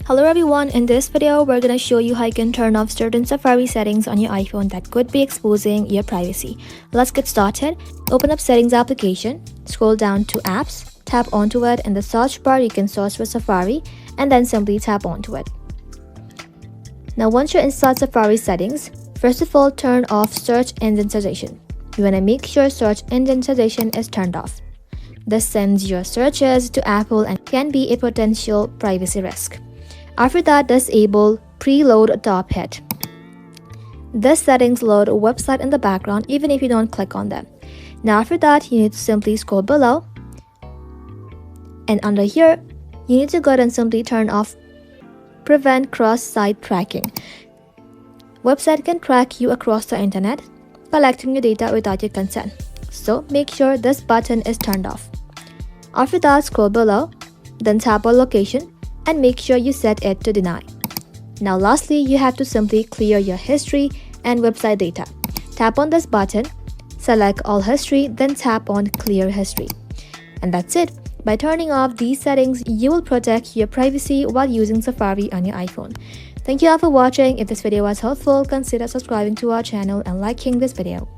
Hello everyone, in this video we're gonna show you how you can turn off certain Safari settings on your iPhone that could be exposing your privacy. Let's get started. Open up Settings application, scroll down to Apps, tap onto it. In the search bar you can search for Safari and then simply tap onto it. Now once you're inside Safari settings, first of all turn off search engine suggestion. You wanna make sure search engine suggestion is turned off. This sends your searches to Apple and can be a potential privacy risk. After that, disable preload top hit. This settings load a website in the background even if you don't click on them. Now after that, you need to simply scroll below, and under here, you need to go ahead and simply turn off prevent cross-site tracking. Website can track you across the internet, collecting your data without your consent. So make sure this button is turned off. After that, scroll below, then tap on location and make sure you set it to deny. Now lastly, you have to simply clear your history and website data. Tap on this button, select all history, then tap on clear history. And that's it. By turning off these settings, you will protect your privacy while using Safari on your iPhone. Thank you all for watching. If this video was helpful, consider subscribing to our channel and liking this video.